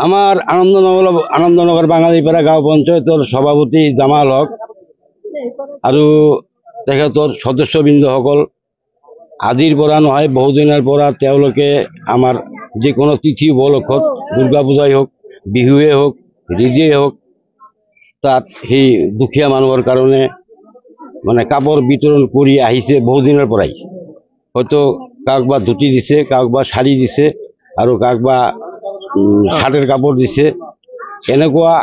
আমাৰ আনন্দনগৰ বাঙালিপাড়া গাঁও পঞ্চায়েতেৰ সভাপতি জামাল হক আৰু তেখেতৰ সদস্যবৃন্দসকল আজিৰ পৰা নহয় বহুদিনৰ পৰা তেওঁলোকে আমাৰ যিকোনো তিথি উপলক্ষত দুৰ্গা পূজাই হওক বিহুৱে হওক ৰিজেই হওক তাত সেই দুখীয়া মানুহৰ কাৰণে মানে কাপোৰ বিতৰণ কৰি আহিছে বহুদিনৰ পৰাই। হয়তো কাক বা ধুতি দিছে, কাক বা শাড়ী দিছে আৰু কাক বা শাৰ্টেৰ কাপোৰ দিছে। এনেকুৱা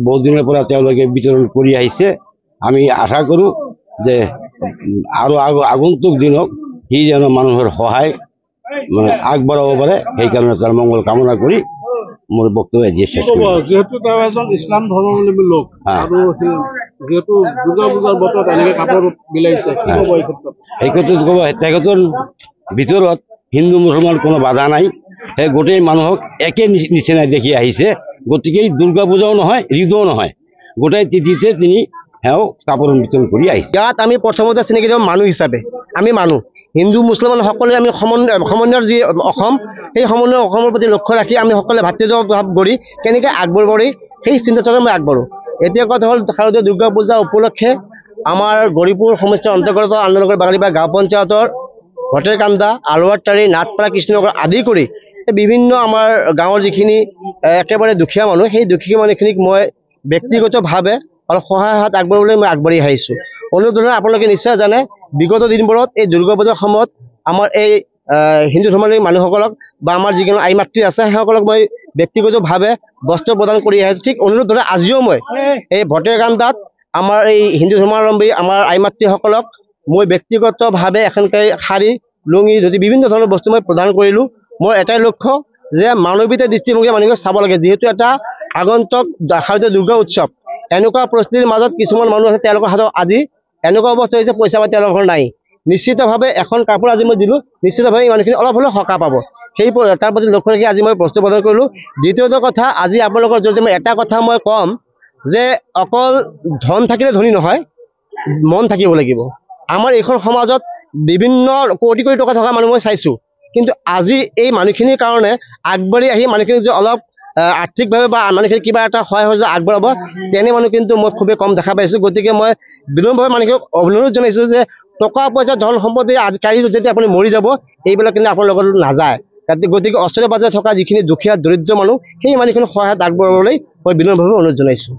বহুদিনৰ পৰা তেওঁলোকে বিতৰণ কৰি আহিছে। আমি আশা কৰোঁ যে আৰু আগন্তুক দিনত সি যেন মানুহৰ সহায় মানে আগবঢ়াব পাৰে, সেইকাৰণে তাৰ মংগল কামনা কৰি মোৰ বক্তব্য দিয়ে শেষ কৰিম। যেহেতু তেওঁ এজন ইছলাম ধৰ্মাৱলম্বী লোক আৰু যেহেতু দুৰ্গা পূজাৰ বতৰত এনেকৈ কাপোৰ বিলাইছে, এই ক্ষেত্ৰত ক'ব তেখেতৰ ভিতৰত হিন্দু মুছলমান কোনো বাধা নাই। সেই গোটেই মানুহক একে নিচিনাই দেখি আহিছে। গতিকে দুৰ্গা পূজাও নহয়, ঈদো নহয়, গোটেই তিথিতে তিনি কাপোৰ বিতৰণ কৰি আহিছে। ইয়াত আমি প্ৰথমতে চিনাকি দিওঁ মানুহ হিচাপে। আমি মানুহ হিন্দু মুছলমান সকলোৱে আমি সমন্বয়ৰ যি অসম, সেই সমন্বয় অসমৰ প্ৰতি লক্ষ্য ৰাখি আমি সকলোৱে ভাতৃত্ব ভাৱ কৰি কেনেকৈ আগবাঢ়িব পাৰি সেই চিন্তাধাৰাৰে মই আগবাঢ়োঁ। এতিয়া কথা হ'ল শাৰদীয় দুৰ্গা পূজা উপলক্ষে আমাৰ গৌৰীপুৰ সমষ্টিৰ অন্তৰ্গত আনন্দনগৰ বাঙালিপাড়া গাঁও পঞ্চায়তৰ ভটেৰকান্দা, আলুৱাটাৰী, নাটপাৰা, কৃষ্ণনগৰ আদি কৰি বিভিন্ন আমাৰ গাঁৱৰ যিখিনি একেবাৰে দুখীয়া মানুহ, সেই দুখীয়া মানুহখিনিক মই ব্যক্তিগতভাৱে অলপ সহায় হাত আগবঢ়াবলৈ মই আগবাঢ়ি আহিছোঁ। অনুৰোধ আপোনালোকে নিশ্চয় জানে বিগত দিনবোৰত এই দুৰ্গা পূজাৰ সময়ত আমাৰ এই হিন্দু ধৰ্মাৱলম্বী মানুহসকলক বা আমাৰ যিকোনো আই মাতৃ আছে সেইসকলক মই ব্যক্তিগতভাৱে বস্ত্ৰ প্ৰদান কৰি আহিছোঁ। ঠিক অনুৰোধ আজিও মই এই ভটেৰকান্দাত আমাৰ এই হিন্দু ধৰ্মাৱলম্বী আমাৰ আই মাতৃসকলক মই ব্যক্তিগতভাৱে এখনকৈ শাৰী, লুঙি, ধুতি বিভিন্ন ধৰণৰ বস্তু মই প্ৰদান কৰিলোঁ। মোৰ এটাই লক্ষ্য যে মানৱীয়তা দৃষ্টিভংগী মানুহক চাব লাগে। যিহেতু এটা আগন্তুক শাৰদীয় দুৰ্গা উৎসৱ, এনেকুৱা পৰিস্থিতিৰ মাজত কিছুমান মানুহ আছে তেওঁলোকৰ হাতত আজি এনেকুৱা অৱস্থা হৈছে পইচা পাতি তেওঁলোকৰ নাই। নিশ্চিতভাৱে এখন কাপোৰ আজি মই দিলোঁ, নিশ্চিতভাৱে এই মানুহখিনি অলপ হ'লেও সকাহ পাব। সেই তাৰ প্ৰতি লক্ষ্য ৰাখি আজি মই বস্তু প্ৰদান কৰিলোঁ। দ্বিতীয়টো কথা, আজি আপোনালোকৰ জৰিয়তে মই এটা কথা মই ক'ম যে অকল ধন থাকিলে ধনী নহয়, মন থাকিব লাগিব। আমাৰ এইখন সমাজত বিভিন্ন কোটি কোটি টকা থকা মানুহ মই চাইছোঁ, কিন্তু আজি এই মানুহখিনিৰ কাৰণে আগবাঢ়ি আহি মানুহখিনি যে অলপ আৰ্থিকভাৱে বা মানুহখিনি কিবা এটা সহায় সহযোগ আগবঢ়াব, তেনে মানুহ কিন্তু মই খুবেই কম দেখা পাইছোঁ। গতিকে মই বিনম্ৰভাৱে মানুহক অনুৰোধ জনাইছোঁ যে টকা পইচা ধন সম্পত্তি কালি যেতিয়া আপুনি মৰি যাব, এইবিলাক কিন্তু আপোনাৰ লগত নাযায়। গতিকে ওচৰে পাজৰে থকা যিখিনি দুখীয়া দৰিদ্ৰ মানুহ, সেই মানুহখিনি সহায়ত আগবঢ়াবলৈ মই বিনম্ৰভাৱে অনুৰোধ জনাইছোঁ।